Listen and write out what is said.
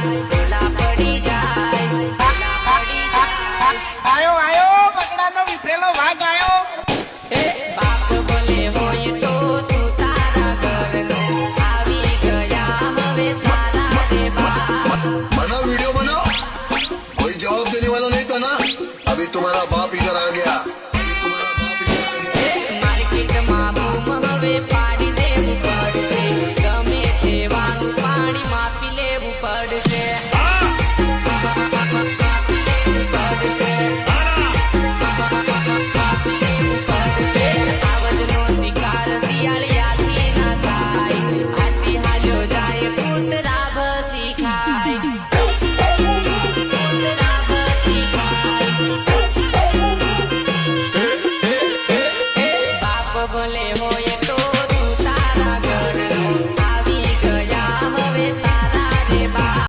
ભૂલા પડી જાય આયો આયો બગડાનો વિફરેલો વાઘ આયો એ બાપ બોલે હોય તો તું તારા ઘરનો આવી ગયા હવે તારા રે બાપ बनाओ वीडियो बनाओ कोई जवाब देने वाला नहीं था ना अभी तुम्हारा बाप इधर आ गया માર્કેટમાં બૂમ હવે પાડી દેવું પડશે ગમે તેવાનું પાણી માપી લેવું પડશે